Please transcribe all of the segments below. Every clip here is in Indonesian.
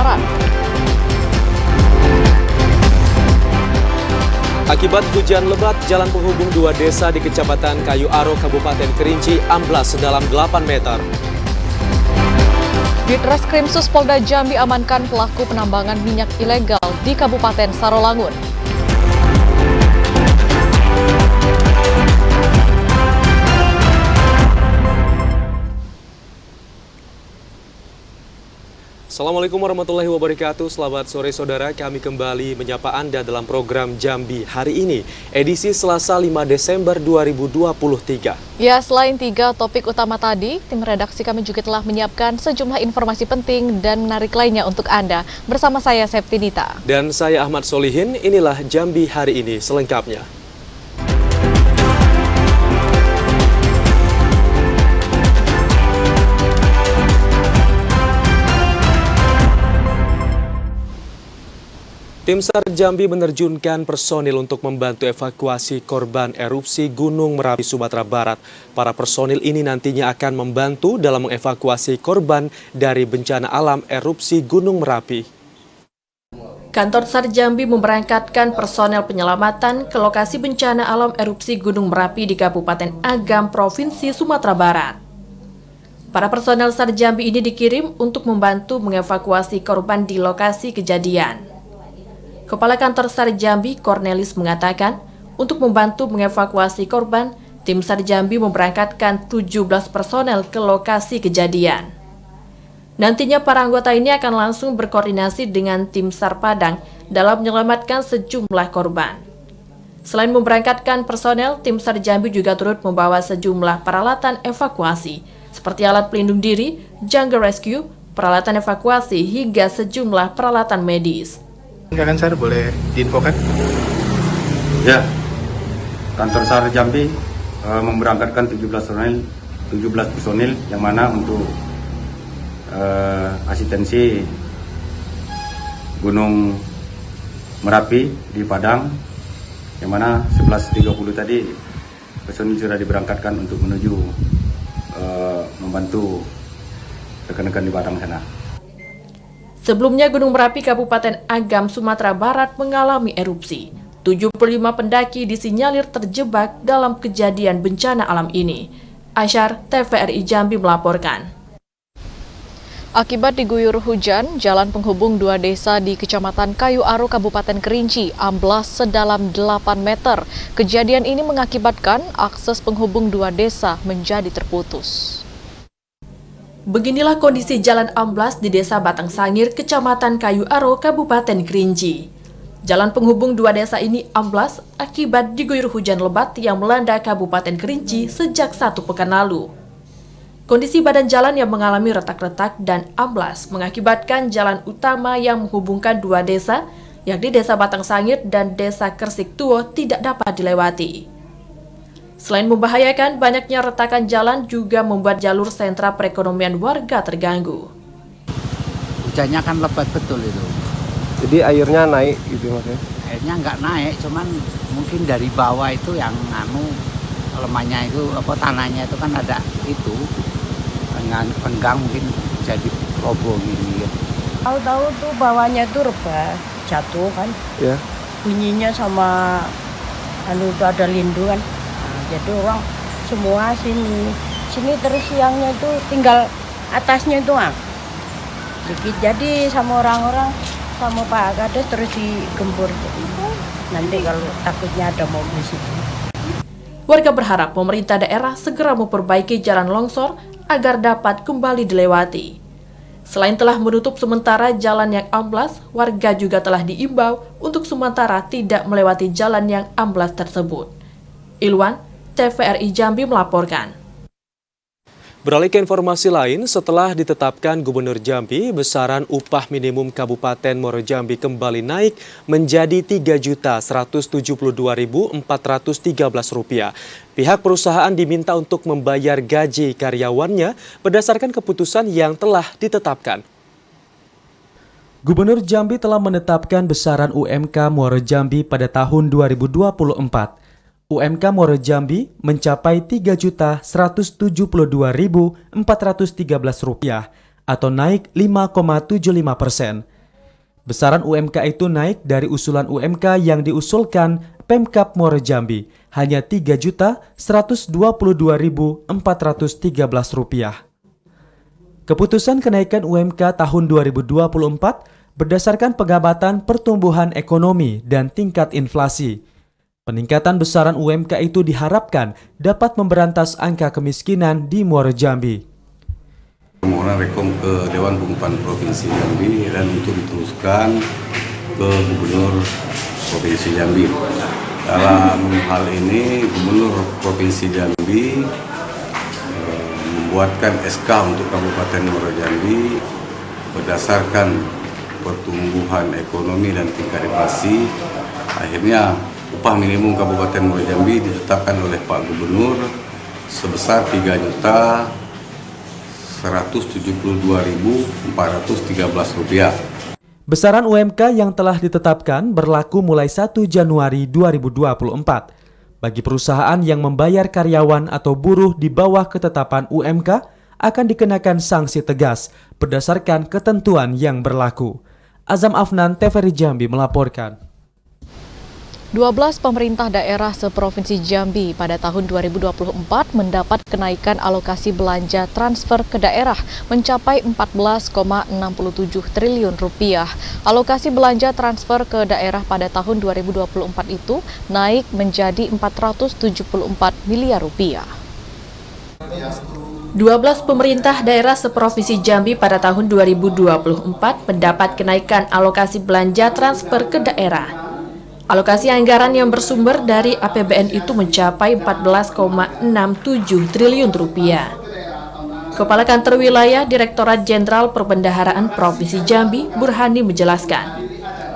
Barat. Akibat hujan lebat, jalan penghubung dua desa di Kecamatan Kayu Aro, Kabupaten Kerinci amblas sedalam 8 meter. Ditreskrimsus Polda Jambi amankan pelaku penambangan minyak ilegal di Kabupaten Sarolangun. Assalamualaikum warahmatullahi wabarakatuh. Selamat sore saudara, kami kembali menyapa Anda dalam program Jambi hari ini, edisi Selasa 5 Desember 2023. Ya, selain 3 topik utama tadi, tim redaksi kami juga telah menyiapkan sejumlah informasi penting dan menarik lainnya untuk Anda. Bersama saya Septinita. Dan saya Ahmad Solihin, inilah Jambi hari ini selengkapnya. Tim SAR Jambi menerjunkan personil untuk membantu evakuasi korban erupsi Gunung Merapi, Sumatera Barat. Para personil ini nantinya akan membantu dalam mengevakuasi korban dari bencana alam erupsi Gunung Merapi. Kantor SAR Jambi memberangkatkan personel penyelamatan ke lokasi bencana alam erupsi Gunung Merapi di Kabupaten Agam, Provinsi Sumatera Barat. Para personel SAR Jambi ini dikirim untuk membantu mengevakuasi korban di lokasi kejadian. Kepala Kantor SAR Jambi, Cornelis, mengatakan, untuk membantu mengevakuasi korban, tim SAR Jambi memberangkatkan 17 personel ke lokasi kejadian. Nantinya para anggota ini akan langsung berkoordinasi dengan tim SAR Padang dalam menyelamatkan sejumlah korban. Selain memberangkatkan personel, tim SAR Jambi juga turut membawa sejumlah peralatan evakuasi, seperti alat pelindung diri, jungle rescue, peralatan evakuasi, hingga sejumlah peralatan medis. Kan SAR boleh diinfokan? Ya, kantor SAR Jambi memberangkatkan 17 personil yang mana untuk asistensi Gunung Merapi di Padang, yang mana 11.30 tadi personil sudah diberangkatkan untuk menuju membantu rekan-rekan di Padang sana. Sebelumnya Gunung Merapi Kabupaten Agam, Sumatera Barat mengalami erupsi. 75 pendaki disinyalir terjebak dalam kejadian bencana alam ini. Asyar, TVRI Jambi melaporkan. Akibat diguyur hujan, jalan penghubung dua desa di Kecamatan Kayu Aro, Kabupaten Kerinci amblas sedalam 8 meter. Kejadian ini mengakibatkan akses penghubung dua desa menjadi terputus. Beginilah kondisi jalan amblas di Desa Batang Sangir, Kecamatan Kayu Aro, Kabupaten Kerinci. Jalan penghubung dua desa ini amblas akibat diguyur hujan lebat yang melanda Kabupaten Kerinci sejak 1 pekan lalu. Kondisi badan jalan yang mengalami retak-retak dan amblas mengakibatkan jalan utama yang menghubungkan dua desa, yakni Desa Batang Sangir dan Desa Kersik Tuo, tidak dapat dilewati. Selain membahayakan, banyaknya retakan jalan juga membuat jalur sentra perekonomian warga terganggu. Hujannya kan lebat betul itu. Jadi airnya naik gitu maksudnya? Airnya nggak naik, cuman mungkin dari bawah itu yang lemahnya itu, tanahnya itu kan ada itu, dengan renggang mungkin jadi roboh gini. Tahu-tahu tuh bawahnya tuh rebah, jatuh kan. Ya. Bunyinya sama itu ada lindu kan. Jadi orang semua sini terus siangnya itu tinggal atasnya itu dikit. Jadi sama orang-orang sama Pak Kades terus digempur. Nanti kalau takutnya ada mobil situ. Warga berharap pemerintah daerah segera memperbaiki jalan longsor agar dapat kembali dilewati. Selain telah menutup sementara jalan yang amblas, warga juga telah diimbau untuk sementara tidak melewati jalan yang amblas tersebut. Ilwan, TVRI Jambi melaporkan. Beralih ke informasi lain, setelah ditetapkan Gubernur Jambi, besaran upah minimum Kabupaten Muaro Jambi kembali naik menjadi Rp3.172.413. Pihak perusahaan diminta untuk membayar gaji karyawannya berdasarkan keputusan yang telah ditetapkan. Gubernur Jambi telah menetapkan besaran UMK Muaro Jambi pada tahun 2024. UMK Muaro Jambi mencapai Rp3.172.413 atau naik 5,75%. Besaran UMK itu naik dari usulan UMK yang diusulkan Pemkab Muara Jambi, hanya Rp3.122.413. Keputusan kenaikan UMK tahun 2024 berdasarkan pengamatan pertumbuhan ekonomi dan tingkat inflasi. Peningkatan besaran UMK itu diharapkan dapat memberantas angka kemiskinan di Muara Jambi. Permohonan rekom ke Dewan Pengupahan Provinsi Jambi dan untuk diteruskan ke Gubernur Provinsi Jambi. Dalam hal ini Gubernur Provinsi Jambi membuatkan SK untuk Kabupaten Muara Jambi berdasarkan pertumbuhan ekonomi dan tingkat inflasi. Akhirnya upah minimum Kabupaten Muara Jambi ditetapkan oleh Pak Gubernur sebesar Rp3.172.413. Besaran UMK yang telah ditetapkan berlaku mulai 1 Januari 2024. Bagi perusahaan yang membayar karyawan atau buruh di bawah ketetapan UMK akan dikenakan sanksi tegas berdasarkan ketentuan yang berlaku. Azam Afnan, TVRI Jambi melaporkan. 12 pemerintah daerah seprovinsi Jambi pada tahun 2024 mendapat kenaikan alokasi belanja transfer ke daerah mencapai Rp14,67 triliun. Alokasi belanja transfer ke daerah pada tahun 2024 itu naik menjadi Rp474 miliar. 12 pemerintah daerah seprovinsi Jambi pada tahun 2024 mendapat kenaikan alokasi belanja transfer ke daerah. Alokasi anggaran yang bersumber dari APBN itu mencapai Rp14,67 triliun. Kepala Kantor Wilayah Direktorat Jenderal Perbendaharaan Provinsi Jambi, Burhani menjelaskan,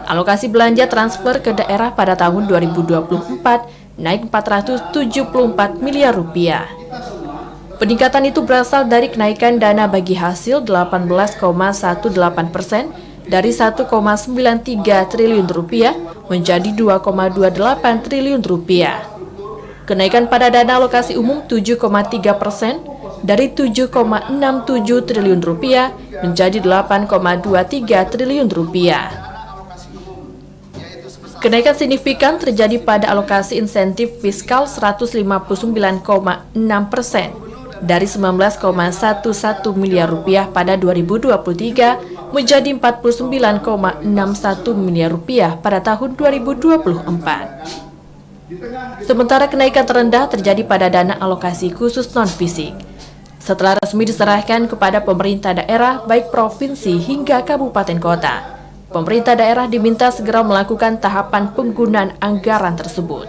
alokasi belanja transfer ke daerah pada tahun 2024 naik Rp474 miliar. Peningkatan itu berasal dari kenaikan dana bagi hasil 18,18% dari Rp1,93 triliun menjadi Rp2,28 triliun. Kenaikan pada dana alokasi umum 7,3% dari Rp7,67 triliun menjadi Rp8,23 triliun. Kenaikan signifikan terjadi pada alokasi insentif fiskal 159,6% dari Rp19,11 miliar pada 2023 menjadi Rp49,61 miliar pada tahun 2024. Sementara kenaikan terendah terjadi pada dana alokasi khusus non-fisik. Setelah resmi diserahkan kepada pemerintah daerah baik provinsi hingga kabupaten kota, pemerintah daerah diminta segera melakukan tahapan penggunaan anggaran tersebut.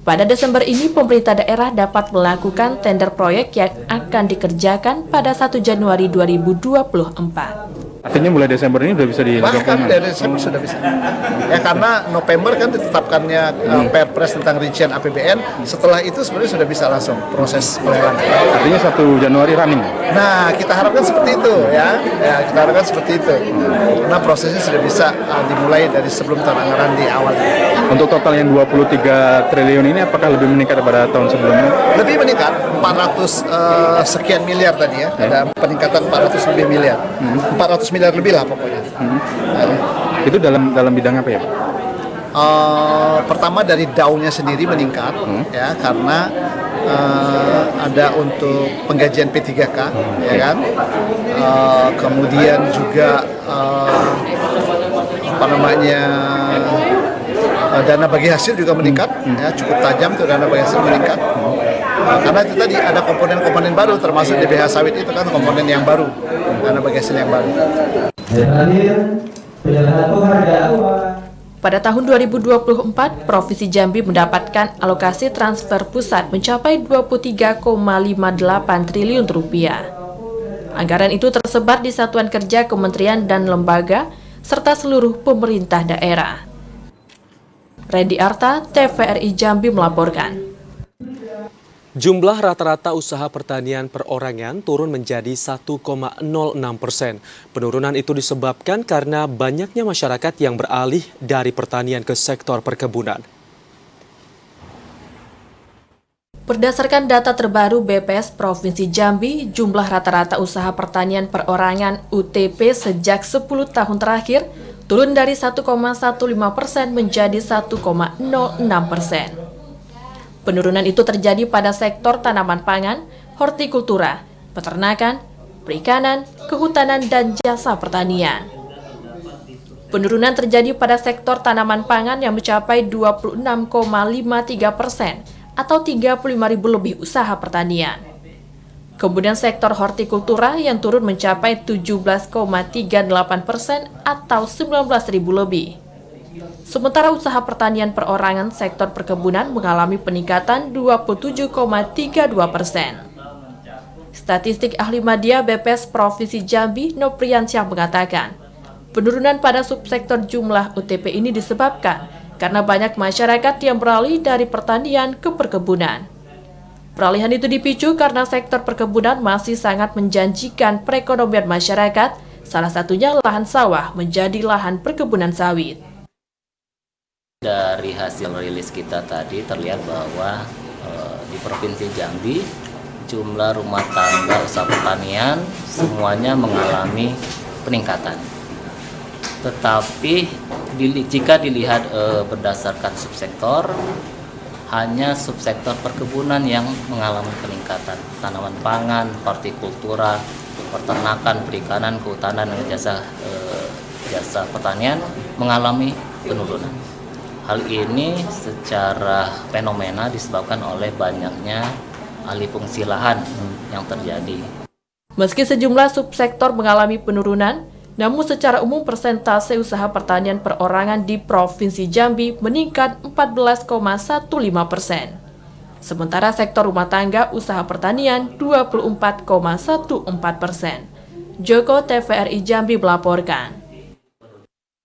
Pada Desember ini, pemerintah daerah dapat melakukan tender proyek yang akan dikerjakan pada 1 Januari 2024. Artinya mulai Desember ini sudah bisa dilakukan? Bahkan dari Desember sudah bisa. Ya karena November kan ditetapkannya Perpres tentang rincian APBN. Setelah itu sebenarnya sudah bisa langsung proses pelelangan. Artinya 1 Januari running? Nah, kita harapkan seperti itu ya. Kita harapkan seperti itu. Karena prosesnya sudah bisa dimulai dari sebelum tahun anggaran di awal. Untuk total yang 23 triliun ini apakah lebih meningkat daripada tahun sebelumnya? Lebih meningkat, 400 sekian miliar tadi ya. Ada peningkatan 400 lebih miliar. 400 miliar lebih lah pokoknya. Itu dalam bidang apa ya? Pertama dari daunnya sendiri meningkat ya karena ada untuk penggajian P3K ya kan. Kemudian juga dana bagi hasil juga meningkat ya, cukup tajam tuh dana bagi hasil meningkat. Karena itu tadi ada komponen-komponen baru termasuk DBH sawit itu kan komponen yang baru, dana bagi hasil yang baru. Pada tahun 2024, Provinsi Jambi mendapatkan alokasi transfer pusat mencapai Rp23,58 triliun. Anggaran itu tersebar di satuan kerja kementerian dan lembaga serta seluruh pemerintah daerah. Randy Arta, TVRI Jambi melaporkan. Jumlah rata-rata usaha pertanian perorangan turun menjadi 1,06%. Penurunan itu disebabkan karena banyaknya masyarakat yang beralih dari pertanian ke sektor perkebunan. Berdasarkan data terbaru BPS Provinsi Jambi, jumlah rata-rata usaha pertanian perorangan UTP sejak 10 tahun terakhir turun dari 1,15% menjadi 1,06%. Penurunan itu terjadi pada sektor tanaman pangan, hortikultura, peternakan, perikanan, kehutanan, dan jasa pertanian. Penurunan terjadi pada sektor tanaman pangan yang mencapai 26,53% atau 35.000 lebih usaha pertanian. Kemudian sektor hortikultura yang turun mencapai 17,38% atau 19.000 lebih. Sementara usaha pertanian perorangan sektor perkebunan mengalami peningkatan 27,32%. Statistik Ahli Madya BPS Provinsi Jambi, Nopriansyah mengatakan, penurunan pada subsektor jumlah UTP ini disebabkan karena banyak masyarakat yang beralih dari pertanian ke perkebunan. Peralihan itu dipicu karena sektor perkebunan masih sangat menjanjikan perekonomian masyarakat, salah satunya lahan sawah menjadi lahan perkebunan sawit. Dari hasil rilis kita tadi terlihat bahwa di Provinsi Jambi jumlah rumah tangga usaha pertanian semuanya mengalami peningkatan. Tetapi jika dilihat berdasarkan subsektor, hanya subsektor perkebunan yang mengalami peningkatan. Tanaman pangan, hortikultura, peternakan, perikanan, kehutanan, dan jasa pertanian mengalami penurunan. Hal ini secara fenomena disebabkan oleh banyaknya alih fungsi lahan yang terjadi. Meski sejumlah subsektor mengalami penurunan, namun secara umum persentase usaha pertanian perorangan di Provinsi Jambi meningkat 14,15%. Sementara sektor rumah tangga usaha pertanian 24,14%. Joko TVRI Jambi melaporkan.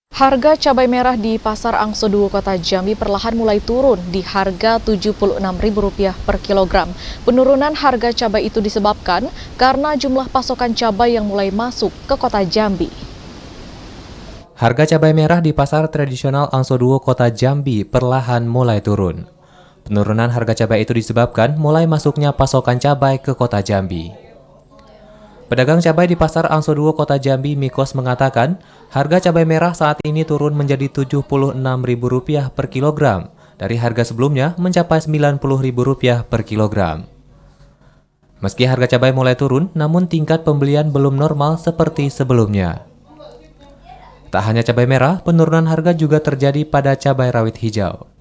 Harga cabai merah di Pasar Angsoduo Kota Jambi perlahan mulai turun di harga Rp76.000 per kilogram. Penurunan harga cabai itu disebabkan karena jumlah pasokan cabai yang mulai masuk ke Kota Jambi. Harga cabai merah di pasar tradisional Angsoduo Kota Jambi perlahan mulai turun. Penurunan harga cabai itu disebabkan mulai masuknya pasokan cabai ke Kota Jambi. Pedagang cabai di Pasar Angsoduo Kota Jambi, Mikos, mengatakan harga cabai merah saat ini turun menjadi Rp76.000 per kilogram dari harga sebelumnya mencapai Rp90.000 per kilogram. Meski harga cabai mulai turun, namun tingkat pembelian belum normal seperti sebelumnya. Tak hanya cabai merah, penurunan harga juga terjadi pada cabai rawit hijau.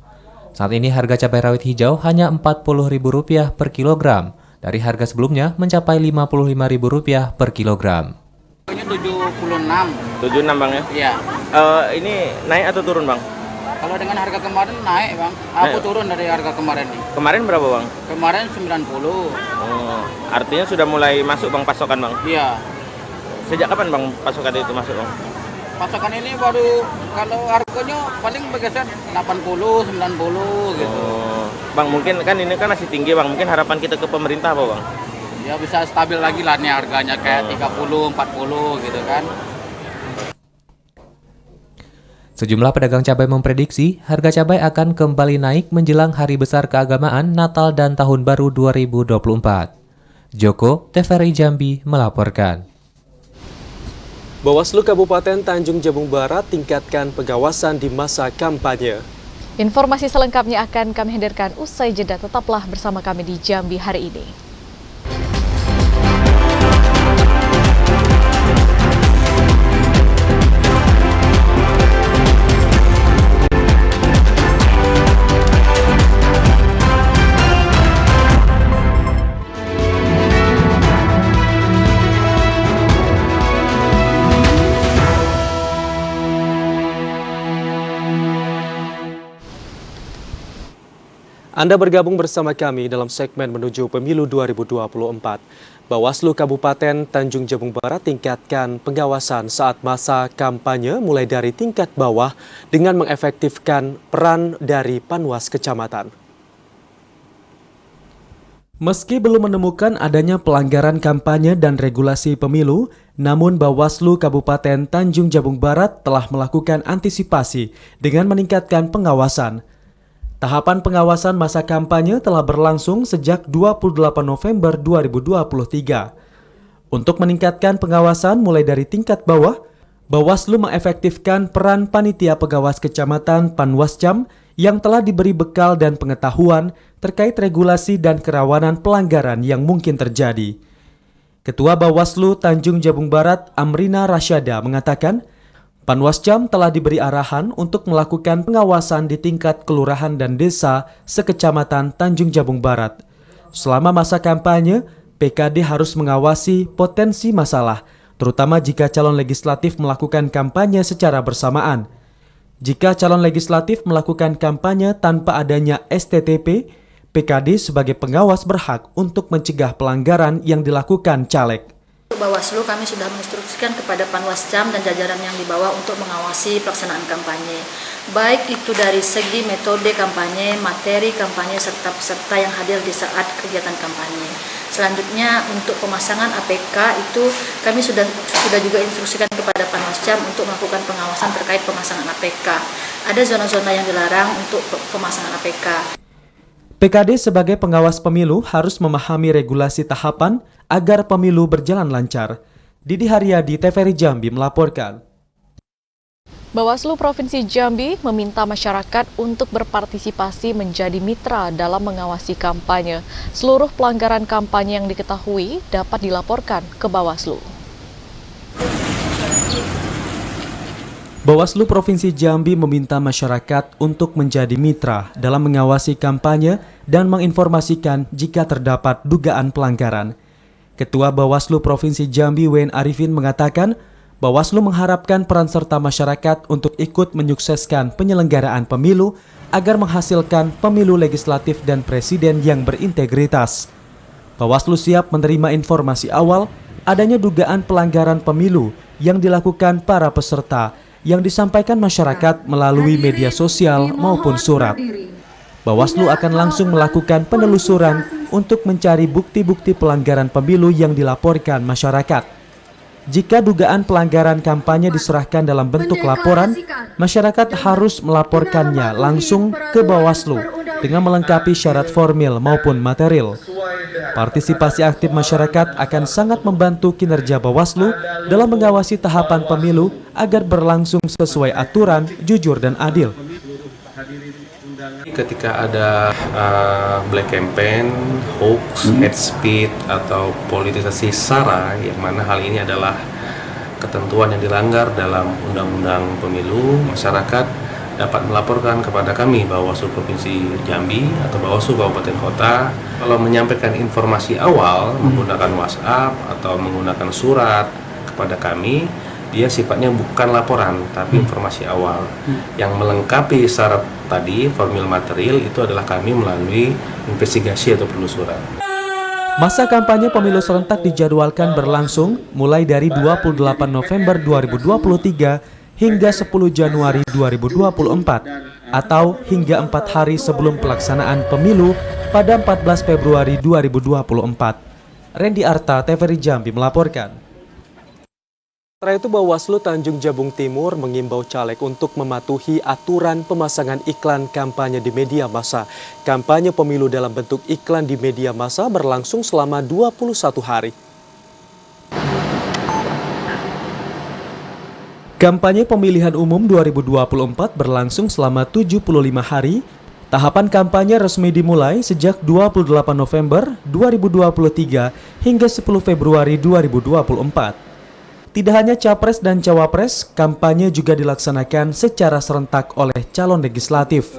Saat ini harga cabai rawit hijau hanya Rp40.000 per kilogram, dari harga sebelumnya mencapai Rp55.000 per kilogram. Ini 76. 76 Bang ya? Iya. Ini naik atau turun Bang? Kalau dengan harga kemarin naik Bang. Aku turun dari harga kemarin nih. Kemarin berapa Bang? Kemarin 90. Artinya sudah mulai masuk Bang pasokan Bang? Iya. Sejak kapan Bang pasokan itu masuk Bang? Pasokan ini baru kalau harganya paling bergeser 80, 90 gitu. Bang, mungkin kan ini kan masih tinggi Bang, mungkin harapan kita ke pemerintah apa Bang? Ya bisa stabil lagi lah nih harganya kayak 30, 40 gitu kan. Sejumlah pedagang cabai memprediksi harga cabai akan kembali naik menjelang hari besar keagamaan Natal dan Tahun Baru 2024. Joko, TVRI Jambi melaporkan. Bawaslu Kabupaten Tanjung Jabung Barat tingkatkan pengawasan di masa kampanye. Informasi selengkapnya akan kami hadirkan usai jeda. Tetaplah bersama kami di Jambi hari ini. Anda bergabung bersama kami dalam segmen menuju pemilu 2024. Bawaslu Kabupaten Tanjung Jabung Barat tingkatkan pengawasan saat masa kampanye mulai dari tingkat bawah dengan mengefektifkan peran dari Panwas Kecamatan. Meski belum menemukan adanya pelanggaran kampanye dan regulasi pemilu, namun Bawaslu Kabupaten Tanjung Jabung Barat telah melakukan antisipasi dengan meningkatkan pengawasan. Tahapan pengawasan masa kampanye telah berlangsung sejak 28 November 2023. Untuk meningkatkan pengawasan mulai dari tingkat bawah, Bawaslu mengefektifkan peran panitia pengawas kecamatan Panwascam yang telah diberi bekal dan pengetahuan terkait regulasi dan kerawanan pelanggaran yang mungkin terjadi. Ketua Bawaslu Tanjung Jabung Barat Amrina Rasyada mengatakan, Panwascam telah diberi arahan untuk melakukan pengawasan di tingkat kelurahan dan desa sekecamatan Tanjung Jabung Barat. Selama masa kampanye, PKD harus mengawasi potensi masalah, terutama jika calon legislatif melakukan kampanye secara bersamaan. Jika calon legislatif melakukan kampanye tanpa adanya STTP, PKD sebagai pengawas berhak untuk mencegah pelanggaran yang dilakukan caleg. Bawaslu kami sudah menginstruksikan kepada Panwascam dan jajaran yang dibawa untuk mengawasi pelaksanaan kampanye. Baik itu dari segi metode kampanye, materi kampanye, serta peserta yang hadir di saat kegiatan kampanye. Selanjutnya untuk pemasangan APK itu kami sudah juga instruksikan kepada Panwascam untuk melakukan pengawasan terkait pemasangan APK. Ada zona-zona yang dilarang untuk pemasangan APK. PKD sebagai pengawas pemilu harus memahami regulasi tahapan agar pemilu berjalan lancar. Didi Haryadi, TVRI Jambi melaporkan. Bawaslu Provinsi Jambi meminta masyarakat untuk berpartisipasi menjadi mitra dalam mengawasi kampanye. Seluruh pelanggaran kampanye yang diketahui dapat dilaporkan ke Bawaslu. Bawaslu Provinsi Jambi meminta masyarakat untuk menjadi mitra dalam mengawasi kampanye dan menginformasikan jika terdapat dugaan pelanggaran. Ketua Bawaslu Provinsi Jambi Wen Arifin mengatakan, Bawaslu mengharapkan peran serta masyarakat untuk ikut menyukseskan penyelenggaraan pemilu agar menghasilkan pemilu legislatif dan presiden yang berintegritas. Bawaslu siap menerima informasi awal adanya dugaan pelanggaran pemilu yang dilakukan para peserta yang disampaikan masyarakat melalui media sosial maupun surat. Bawaslu akan langsung melakukan penelusuran untuk mencari bukti-bukti pelanggaran pemilu yang dilaporkan masyarakat. Jika dugaan pelanggaran kampanye diserahkan dalam bentuk laporan, masyarakat harus melaporkannya langsung ke Bawaslu dengan melengkapi syarat formil maupun material. Partisipasi aktif masyarakat akan sangat membantu kinerja Bawaslu dalam mengawasi tahapan pemilu agar berlangsung sesuai aturan, jujur, dan adil. Ketika ada black campaign, hoax, hate speech, atau politisasi SARA, yang mana hal ini adalah ketentuan yang dilanggar dalam Undang-Undang Pemilu, masyarakat dapat melaporkan kepada kami Bawaslu Provinsi Jambi atau Bawaslu Kabupaten Kota. Kalau menyampaikan informasi awal menggunakan WhatsApp atau menggunakan surat kepada kami, dia sifatnya bukan laporan, tapi informasi awal. Yang melengkapi syarat tadi, formil material, itu adalah kami melalui investigasi atau penelusuran. Masa kampanye pemilu serentak dijadwalkan berlangsung mulai dari 28 November 2023 hingga 10 Januari 2024 atau hingga 4 hari sebelum pelaksanaan pemilu pada 14 Februari 2024. Randy Arta, TVRI Jambi melaporkan. Setelah itu Bawaslu Tanjung Jabung Timur mengimbau caleg untuk mematuhi aturan pemasangan iklan kampanye di media massa. Kampanye pemilu dalam bentuk iklan di media massa berlangsung selama 21 hari. Kampanye pemilihan umum 2024 berlangsung selama 75 hari. Tahapan kampanye resmi dimulai sejak 28 November 2023 hingga 10 Februari 2024. Tidak hanya capres dan cawapres, kampanye juga dilaksanakan secara serentak oleh calon legislatif.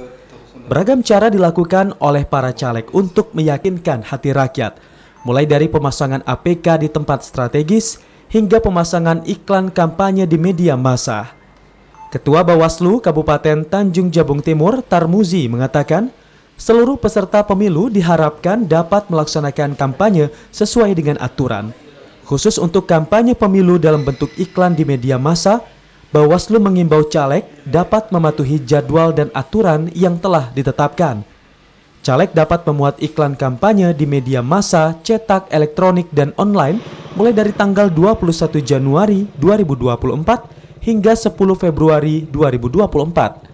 Beragam cara dilakukan oleh para caleg untuk meyakinkan hati rakyat, mulai dari pemasangan APK di tempat strategis hingga pemasangan iklan kampanye di media massa. Ketua Bawaslu Kabupaten Tanjung Jabung Timur, Tarmuzi, mengatakan, seluruh peserta pemilu diharapkan dapat melaksanakan kampanye sesuai dengan aturan. Khusus untuk kampanye pemilu dalam bentuk iklan di media massa, Bawaslu mengimbau caleg dapat mematuhi jadwal dan aturan yang telah ditetapkan. Caleg dapat memuat iklan kampanye di media massa, cetak, elektronik, dan online mulai dari tanggal 21 Januari 2024 hingga 10 Februari 2024.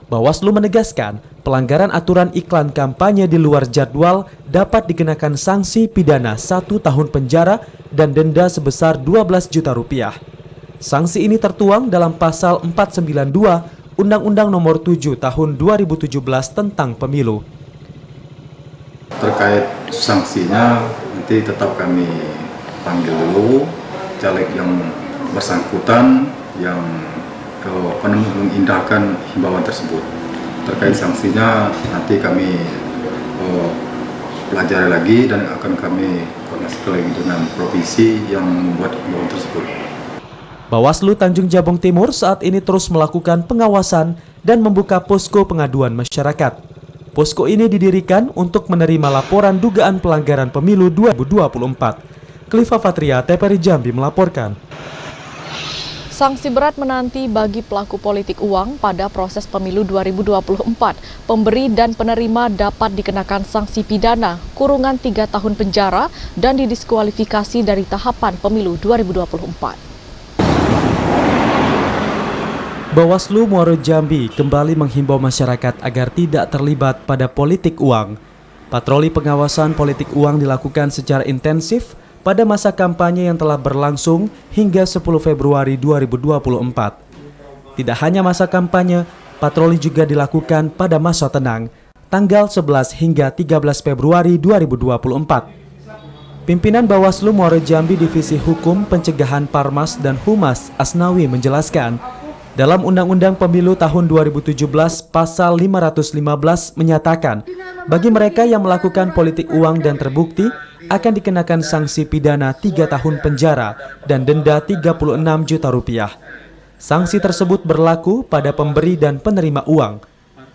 Bawaslu menegaskan, pelanggaran aturan iklan kampanye di luar jadwal dapat dikenakan sanksi pidana 1 tahun penjara dan denda sebesar 12 juta rupiah. Sanksi ini tertuang dalam pasal 492 Undang-Undang Nomor 7 Tahun 2017 tentang Pemilu. Terkait sanksinya nanti tetap kami panggil dulu caleg yang bersangkutan yang mengindahkan himbauan tersebut. Terkait sanksinya nanti kami pelajari lagi dan akan kami koordinasi lagi dengan provinsi yang membuat himbauan tersebut. Bawaslu Tanjung Jabung Timur saat ini terus melakukan pengawasan dan membuka posko pengaduan masyarakat. Posko ini didirikan untuk menerima laporan dugaan pelanggaran pemilu 2024. Klifa Fatria, TVRI Jambi melaporkan. Sanksi berat menanti bagi pelaku politik uang pada proses pemilu 2024. Pemberi dan penerima dapat dikenakan sanksi pidana, kurungan 3 tahun penjara, dan didiskualifikasi dari tahapan pemilu 2024. Bawaslu Muaro Jambi kembali menghimbau masyarakat agar tidak terlibat pada politik uang. Patroli pengawasan politik uang dilakukan secara intensif pada masa kampanye yang telah berlangsung hingga 10 Februari 2024. Tidak hanya masa kampanye, patroli juga dilakukan pada masa tenang, tanggal 11 hingga 13 Februari 2024. Pimpinan Bawaslu Muaro Jambi Divisi Hukum Pencegahan Parmas dan Humas Asnawi menjelaskan, dalam Undang-Undang Pemilu tahun 2017 pasal 515 menyatakan, bagi mereka yang melakukan politik uang dan terbukti akan dikenakan sanksi pidana 3 tahun penjara dan denda 36 juta rupiah. Sanksi tersebut berlaku pada pemberi dan penerima uang.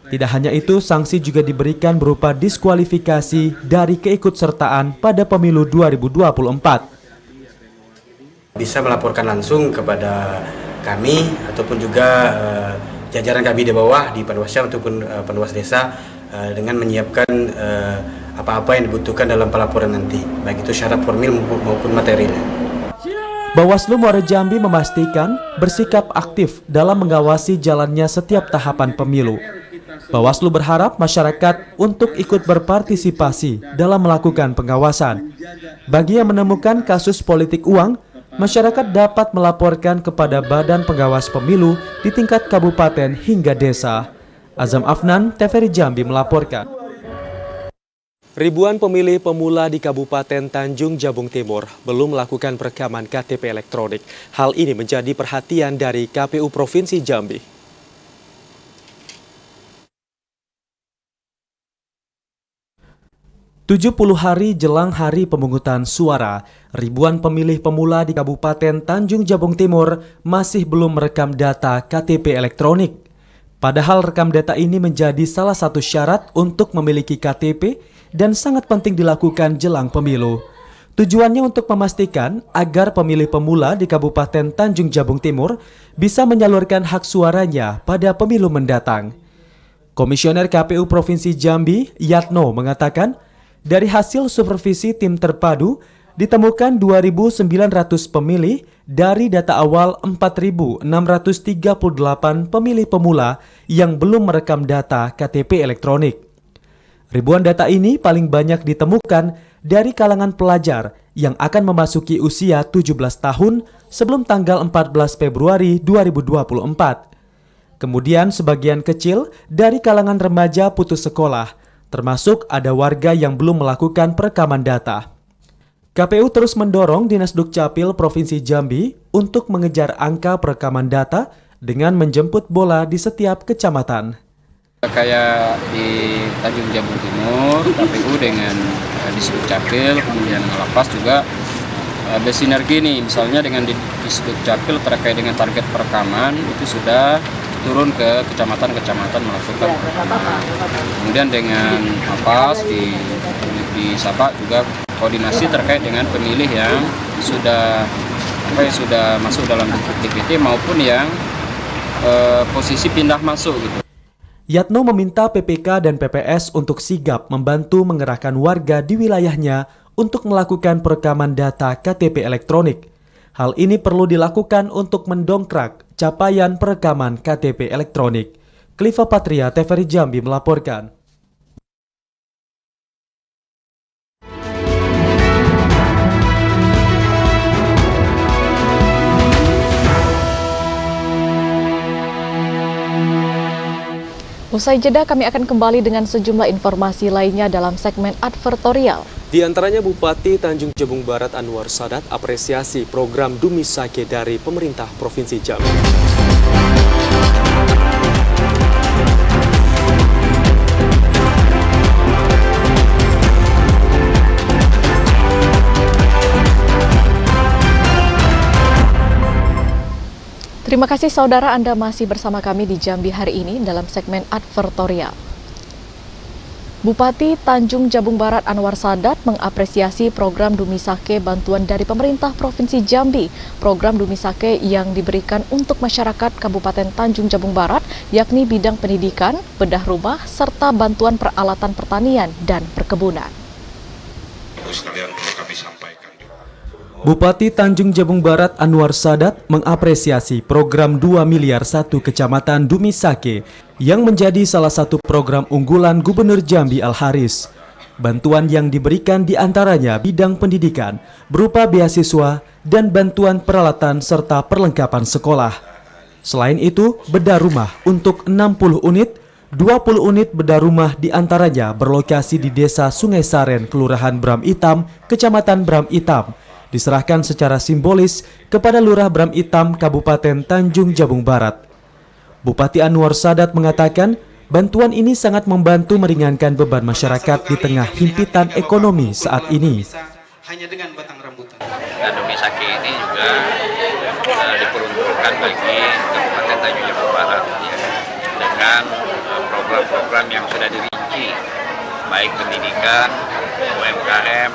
Tidak hanya itu, sanksi juga diberikan berupa diskualifikasi dari keikutsertaan pada pemilu 2024. Bisa melaporkan langsung kepada kami ataupun juga jajaran kami di bawah di Panwascam ataupun Panwas Desa dengan menyiapkan apa-apa yang dibutuhkan dalam pelaporan nanti, baik itu syarat formil maupun materialnya. Bawaslu Muaro Jambi memastikan bersikap aktif dalam mengawasi jalannya setiap tahapan pemilu. Bawaslu berharap masyarakat untuk ikut berpartisipasi dalam melakukan pengawasan. Bagi yang menemukan kasus politik uang, masyarakat dapat melaporkan kepada Badan Pengawas Pemilu di tingkat kabupaten hingga desa. Azam Afnan, TVRI Jambi melaporkan. Ribuan pemilih pemula di Kabupaten Tanjung Jabung Timur belum melakukan perekaman KTP elektronik. Hal ini menjadi perhatian dari KPU Provinsi Jambi. 70 hari jelang hari pemungutan suara, ribuan pemilih pemula di Kabupaten Tanjung Jabung Timur masih belum merekam data KTP elektronik. Padahal rekam data ini menjadi salah satu syarat untuk memiliki KTP dan sangat penting dilakukan jelang pemilu. Tujuannya untuk memastikan agar pemilih pemula di Kabupaten Tanjung Jabung Timur bisa menyalurkan hak suaranya pada pemilu mendatang. Komisioner KPU Provinsi Jambi, Yatno, mengatakan, dari hasil supervisi tim terpadu, ditemukan 2.900 pemilih dari data awal 4.638 pemilih pemula yang belum merekam data KTP elektronik. Ribuan data ini paling banyak ditemukan dari kalangan pelajar yang akan memasuki usia 17 tahun sebelum tanggal 14 Februari 2024. Kemudian sebagian kecil dari kalangan remaja putus sekolah, termasuk ada warga yang belum melakukan perekaman data. KPU terus mendorong Dinas Dukcapil Provinsi Jambi untuk mengejar angka perekaman data dengan menjemput bola di setiap kecamatan. Kayak di Tanjung Jabung Timur, KPU dengan Disdukcapil, kemudian Lapas juga bersinergi nih, misalnya dengan Disdukcapil terkait dengan target perekaman itu sudah turun ke kecamatan-kecamatan melakukan perekaman. Kemudian dengan Lapas di Sapa juga koordinasi terkait dengan pemilih yang sudah masuk dalam DPT maupun yang posisi pindah masuk gitu. Yatno meminta PPK dan PPS untuk sigap membantu mengerahkan warga di wilayahnya untuk melakukan perekaman data KTP elektronik. Hal ini perlu dilakukan untuk mendongkrak capaian perekaman KTP elektronik. Klifa Patria, TVRI Jambi melaporkan. Usai jeda, kami akan kembali dengan sejumlah informasi lainnya dalam segmen advertorial. Di antaranya Bupati Tanjung Jabung Barat Anwar Sadat apresiasi program Dumisake dari pemerintah Provinsi Jambi. Terima kasih saudara, Anda masih bersama kami di Jambi hari ini dalam segmen advertorial. Bupati Tanjung Jabung Barat Anwar Sadat mengapresiasi program Dumisake bantuan dari pemerintah Provinsi Jambi. Program Dumisake yang diberikan untuk masyarakat Kabupaten Tanjung Jabung Barat, yakni bidang pendidikan, bedah rumah, serta bantuan peralatan pertanian dan perkebunan. Sekalian perlu kami sampaikan. Bupati Tanjung Jabung Barat Anwar Sadat mengapresiasi program 2 miliar 1 Kecamatan Dumisake yang menjadi salah satu program unggulan Gubernur Jambi Al-Haris. Bantuan yang diberikan diantaranya bidang pendidikan berupa beasiswa dan bantuan peralatan serta perlengkapan sekolah. Selain itu, bedah rumah untuk 60 unit, 20 unit bedah rumah diantaranya berlokasi di Desa Sungai Saren, Kelurahan Bram Itam, Kecamatan Bram Itam, diserahkan secara simbolis kepada Lurah Bram Itam, Kabupaten Tanjung Jabung Barat. Bupati Anwar Sadat mengatakan bantuan ini sangat membantu meringankan beban masyarakat di tengah himpitan ekonomi saat ini. Hanya dengan batang rambutan. Dan Dumisake ini juga diperuntukkan bagi Kabupaten Tanjung Jabung Barat ya, dengan program-program yang sudah dirinci, baik pendidikan, UMKM,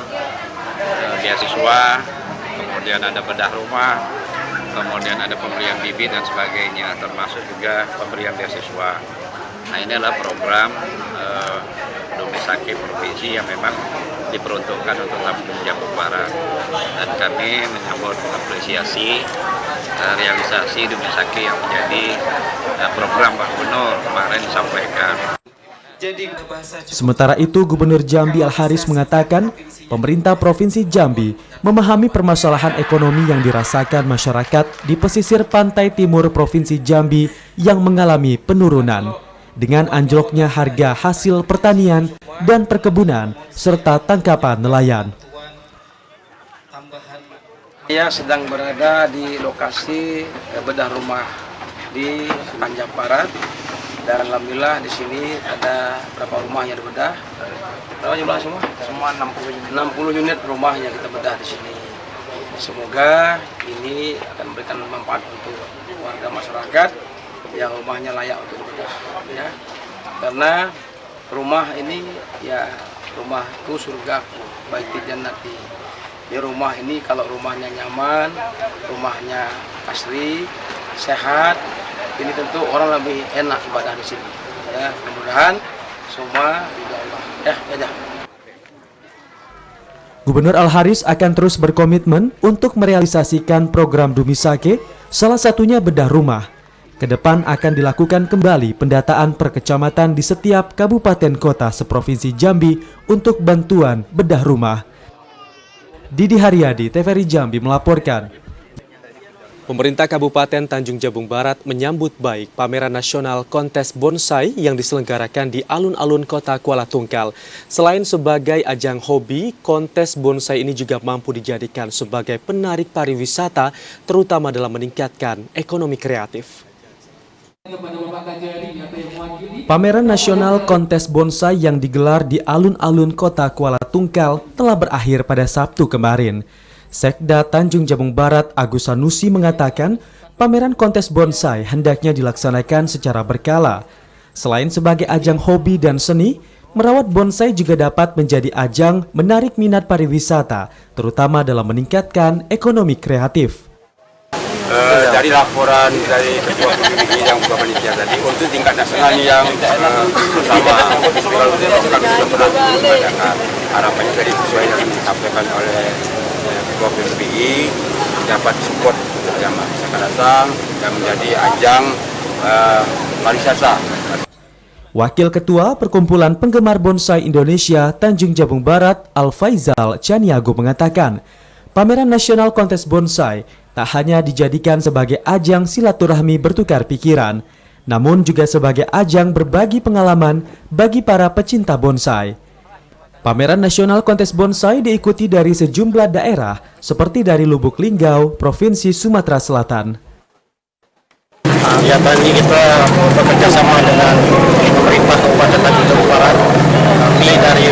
beasiswa, kemudian ada bedah rumah, kemudian ada pemberian bibit dan sebagainya, termasuk juga pemberian beasiswa. Nah, ini adalah program Dumisake Provinsi yang memang diperuntukkan untuk Tanjung Jabung Barat, dan kami menyambut apresiasi realisasi Dumisake yang menjadi program Pak Gubernur kemarin disampaikan. Sementara itu, Gubernur Jambi Al-Haris mengatakan pemerintah Provinsi Jambi memahami permasalahan ekonomi yang dirasakan masyarakat di pesisir pantai timur Provinsi Jambi yang mengalami penurunan dengan anjloknya harga hasil pertanian dan perkebunan serta tangkapan nelayan. Saya sedang berada di lokasi bedah rumah di Tanjung Barat. Dan alhamdulillah di sini ada berapa rumah yang dibedah? Berapa jumlah semua? Semua 60 unit rumah yang kita bedah di sini. Semoga ini akan memberikan manfaat untuk warga masyarakat yang rumahnya layak untuk dibedah. Ya. Karena rumah ini ya rumahku surgaku, baiti jannati. Di rumah ini kalau rumahnya nyaman, rumahnya asri, sehat, ini tentu orang lebih enak ibadah di sini. Ya, mudah-mudahan semua ridha Allah. Ya. Gubernur Al-Haris akan terus berkomitmen untuk merealisasikan program Dumisake, salah satunya bedah rumah. Kedepan akan dilakukan kembali pendataan per kecamatan di setiap kabupaten kota seprovinsi Jambi untuk bantuan bedah rumah. Didi Haryadi, TVRI Jambi melaporkan. Pemerintah Kabupaten Tanjung Jabung Barat menyambut baik pameran nasional kontes bonsai yang diselenggarakan di alun-alun kota Kuala Tungkal. Selain sebagai ajang hobi, kontes bonsai ini juga mampu dijadikan sebagai penarik pariwisata, terutama dalam meningkatkan ekonomi kreatif. Pameran nasional kontes bonsai yang digelar di alun-alun kota Kuala Tungkal telah berakhir pada Sabtu kemarin. Sekda Tanjung Jabung Barat Agus Sanusi mengatakan pameran kontes bonsai hendaknya dilaksanakan secara berkala. Selain sebagai ajang hobi dan seni, merawat bonsai juga dapat menjadi ajang menarik minat pariwisata, terutama dalam meningkatkan ekonomi kreatif. Dari laporan dari Ketua Komisi yang buka panitia tadi, untuk tingkat nasional yang pertama, kalau kami sudah pernah mengadakan harapannya tadi sesuai yang disampaikan oleh Ketua PPI dapat support yang akan datang dan menjadi ajang pariwisata. Wakil Ketua Perkumpulan Penggemar Bonsai Indonesia Tanjung Jabung Barat Al-Faizal Chaniago mengatakan, pameran nasional kontes bonsai tak hanya dijadikan sebagai ajang silaturahmi bertukar pikiran, namun juga sebagai ajang berbagi pengalaman bagi para pecinta bonsai. Pameran nasional kontes bonsai diikuti dari sejumlah daerah seperti dari Lubuk Linggau, Provinsi Sumatera Selatan. Kegiatan ini kita bekerja sama dengan pemerintah Kabupaten Tanjung Jabung Barat. Kami dari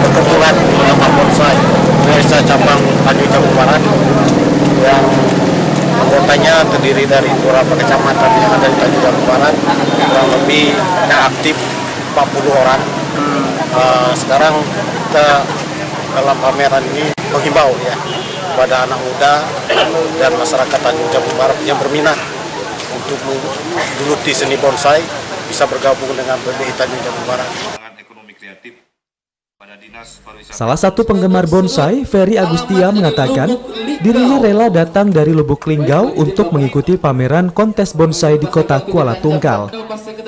perkumpulan pengamat bonsai Desa Cabang Tanjung Jabung Barat yang anggotanya terdiri dari beberapa kecamatan yang ada di Tanjung Jabung Barat, kurang lebih yang aktif 40 orang. Sekarang kita dalam pameran ini menghimbau ya kepada anak muda dan masyarakat Tanjung Jabung Barat yang berminat untuk menggeluti seni bonsai bisa bergabung dengan PBI Tanjung Jabung Barat. Salah satu penggemar bonsai, Ferry Agustia, mengatakan dirinya rela datang dari Lubuk Linggau untuk mengikuti pameran kontes bonsai di kota Kuala Tungkal.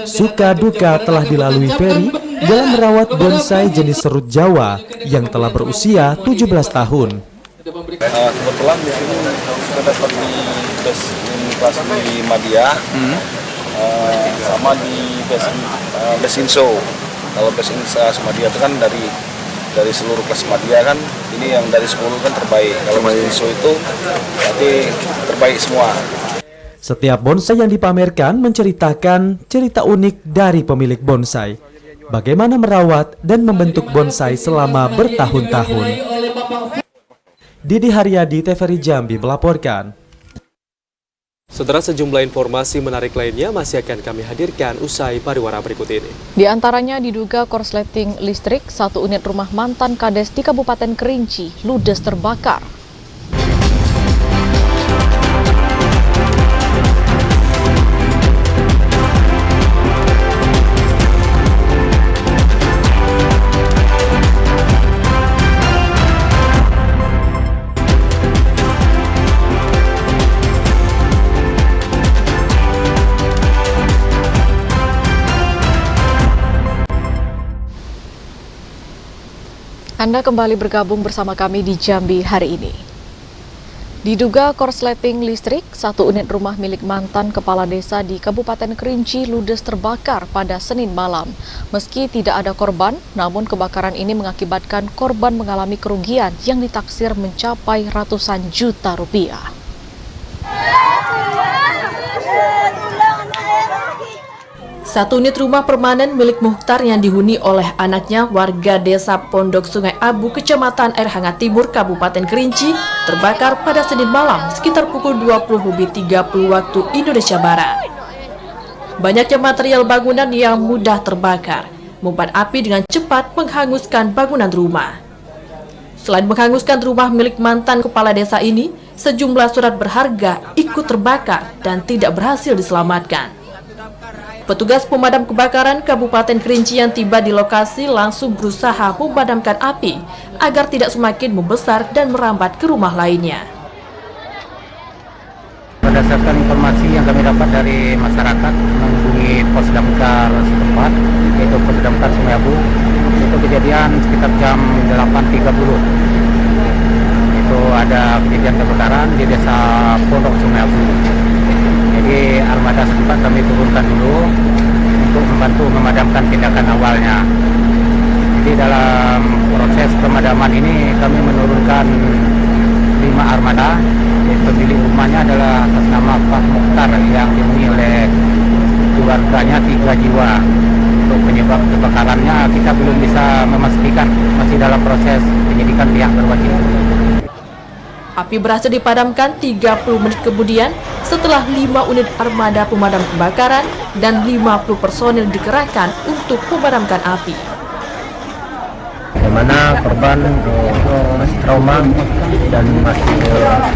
Suka duka telah dilalui Ferry dalam merawat bonsai jenis serut Jawa yang telah berusia 17 tahun. Kebetulan di sini kita dapat di di Madia, sama di Besinso. Kalau Besinso Madia itu kan dari seluruh kelas Madia kan, ini yang dari 10 kan terbaik. Kalau Besinso itu berarti terbaik semua. Setiap bonsai yang dipamerkan menceritakan cerita unik dari pemilik bonsai. Bagaimana merawat dan membentuk bonsai selama bertahun-tahun. Didi Haryadi, TVRI Jambi melaporkan. Saudara, sejumlah informasi menarik lainnya masih akan kami hadirkan usai pariwara berikut ini. Di antaranya diduga korsleting listrik, 1 unit rumah mantan Kades di Kabupaten Kerinci ludes terbakar. Anda kembali bergabung bersama kami di Jambi hari ini. Diduga korsleting listrik, 1 unit rumah milik mantan kepala desa di Kabupaten Kerinci ludes terbakar pada Senin malam. Meski tidak ada korban, namun kebakaran ini mengakibatkan korban mengalami kerugian yang ditaksir mencapai ratusan juta rupiah. Satu unit rumah permanen milik Muhtar yang dihuni oleh anaknya warga desa Pondok Sungai Abu, Kecamatan Air Hangat Timur, Kabupaten Kerinci, terbakar pada Senin malam sekitar pukul 20.30 waktu Indonesia Barat. Banyaknya material bangunan yang mudah terbakar, membuat api dengan cepat menghanguskan bangunan rumah. Selain menghanguskan rumah milik mantan kepala desa ini, sejumlah surat berharga ikut terbakar dan tidak berhasil diselamatkan. Petugas pemadam kebakaran Kabupaten Kerinci yang tiba di lokasi langsung berusaha memadamkan api agar tidak semakin membesar dan merambat ke rumah lainnya. Berdasarkan informasi yang kami dapat dari masyarakat menghubungi pos damkar setempat, yaitu pos damkar Sungai Abu, itu kejadian sekitar jam 8.30. Itu ada kejadian kebakaran di desa Pondok Sungai Abu. Jadi armada setempat kami turunkan dulu untuk membantu memadamkan tindakan awalnya. Jadi dalam proses pemadaman ini kami menurunkan 5 armada. Pemilik rumahnya adalah atas nama Pak Muhtar yang dihuni oleh keluarganya 3 jiwa. Untuk penyebab kebakarannya kita belum bisa memastikan, masih dalam proses penyidikan pihak berwajib. Api berhasil dipadamkan 30 menit kemudian setelah 5 unit armada pemadam kebakaran dan 50 personil dikerahkan untuk memadamkan api. Di mana korban masih trauma dan masih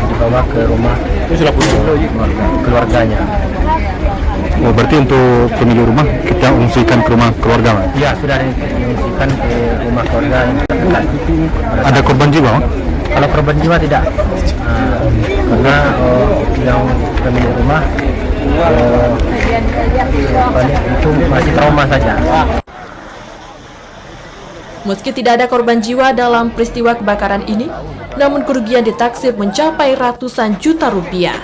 dibawa ke rumah keluarganya. Oh, berarti untuk pemilik rumah kita ungsikan ke rumah keluarga? Ya, sudah diungsikan ke rumah keluarga. Ada korban jiwa? Kalau korban jiwa tidak, karena yang pemilik rumah itu masih trauma saja. Meski tidak ada korban jiwa dalam peristiwa kebakaran ini, namun kerugian ditaksir mencapai ratusan juta rupiah.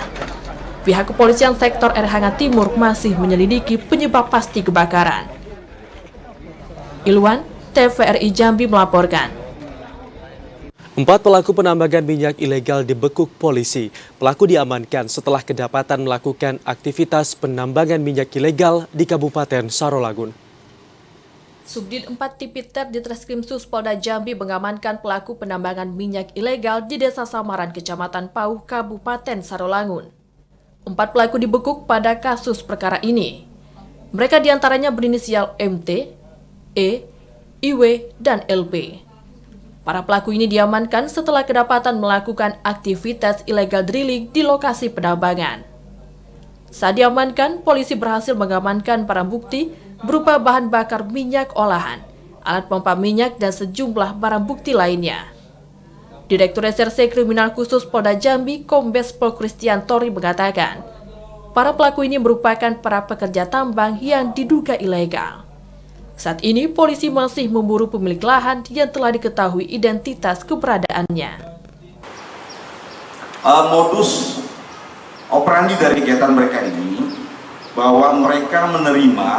Pihak kepolisian sektor Erhanga Timur masih menyelidiki penyebab pasti kebakaran. Ilwan, TVRI Jambi melaporkan. 4 pelaku penambangan minyak ilegal dibekuk polisi. Pelaku diamankan setelah kedapatan melakukan aktivitas penambangan minyak ilegal di Kabupaten Sarolangun. Subdit 4 Tipiter Ditreskrimsus Polda Jambi mengamankan pelaku penambangan minyak ilegal di Desa Samaran, Kecamatan Pauh, Kabupaten Sarolangun. 4 pelaku dibekuk pada kasus perkara ini. Mereka diantaranya berinisial MT, E, IW, dan LP. Para pelaku ini diamankan setelah kedapatan melakukan aktivitas illegal drilling di lokasi penambangan. Saat diamankan, polisi berhasil mengamankan barang bukti berupa bahan bakar minyak olahan, alat pompa minyak, dan sejumlah barang bukti lainnya. Direktur Reserse Kriminal Khusus Polda Jambi, Kombes Pol Christian Tori mengatakan, para pelaku ini merupakan para pekerja tambang yang diduga ilegal. Saat ini, polisi masih memburu pemilik lahan yang telah diketahui identitas keberadaannya. Modus operandi dari kegiatan mereka ini, bahwa mereka menerima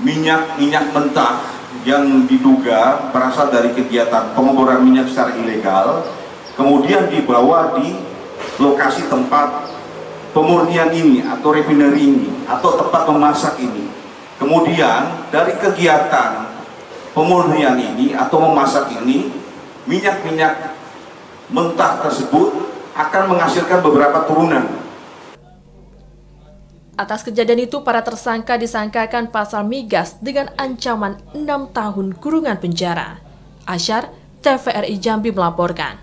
minyak mentah yang diduga berasal dari kegiatan pengeboran minyak secara ilegal, kemudian dibawa di lokasi tempat pemurnian ini, atau refinery ini, atau tempat memasak ini. Kemudian dari kegiatan pemurnian ini atau memasak ini, minyak-minyak mentah tersebut akan menghasilkan beberapa turunan. Atas kejadian itu, para tersangka disangkakan pasal migas dengan ancaman 6 tahun kurungan penjara. Asyar, TVRI Jambi melaporkan.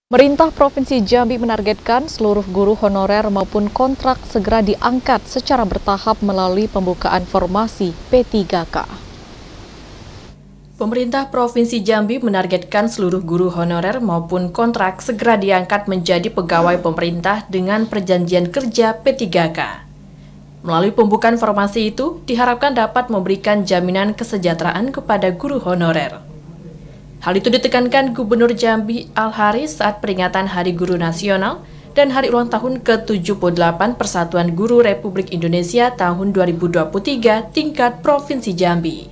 Pemerintah Provinsi Jambi menargetkan seluruh guru honorer maupun kontrak segera diangkat secara bertahap melalui pembukaan formasi P3K. Pemerintah Provinsi Jambi menargetkan seluruh guru honorer maupun kontrak segera diangkat menjadi pegawai pemerintah dengan perjanjian kerja P3K. Melalui pembukaan formasi itu, diharapkan dapat memberikan jaminan kesejahteraan kepada guru honorer. Hal itu ditekankan Gubernur Jambi Al-Haris saat peringatan Hari Guru Nasional dan Hari Ulang Tahun ke-78 Persatuan Guru Republik Indonesia tahun 2023 tingkat Provinsi Jambi.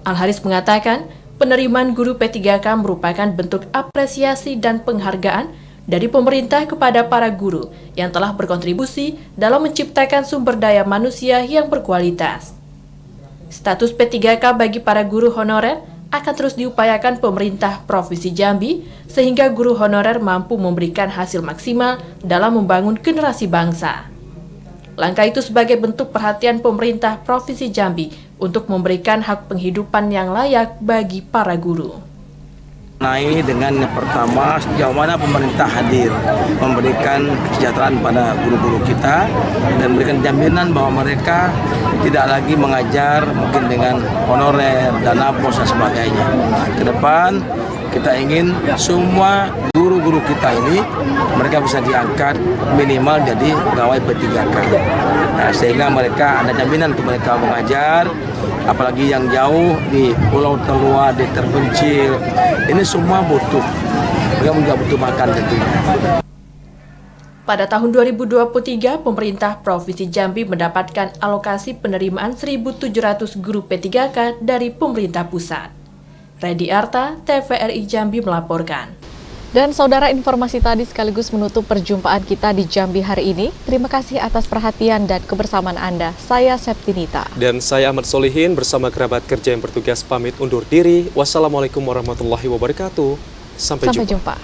Al-Haris mengatakan, penerimaan guru P3K merupakan bentuk apresiasi dan penghargaan dari pemerintah kepada para guru yang telah berkontribusi dalam menciptakan sumber daya manusia yang berkualitas. Status P3K bagi para guru honorer akan terus diupayakan pemerintah Provinsi Jambi sehingga guru honorer mampu memberikan hasil maksimal dalam membangun generasi bangsa. Langkah itu sebagai bentuk perhatian pemerintah Provinsi Jambi untuk memberikan hak penghidupan yang layak bagi para guru. Dengan yang pertama, sejauh mana pemerintah hadir memberikan kesejahteraan pada guru-guru kita dan memberikan jaminan bahwa mereka tidak lagi mengajar mungkin dengan honorer, dana pos dan sebagainya. Ke depan kita ingin semua guru-guru kita ini mereka bisa diangkat minimal jadi pegawai P3K. Sehingga mereka ada jaminan untuk mereka mengajar, apalagi yang jauh di pulau terluar, di terpencil. Ini semua butuh, mereka juga butuh makan tentunya. Pada tahun 2023, pemerintah Provinsi Jambi mendapatkan alokasi penerimaan 1.700 guru P3K dari pemerintah pusat. Redi Arta, TVRI Jambi melaporkan. Dan saudara, informasi tadi sekaligus menutup perjumpaan kita di Jambi hari ini. Terima kasih atas perhatian dan kebersamaan Anda. Saya Septinita. Dan saya Ahmad Solihin bersama kerabat kerja yang bertugas pamit undur diri. Wassalamualaikum warahmatullahi wabarakatuh. Sampai jumpa.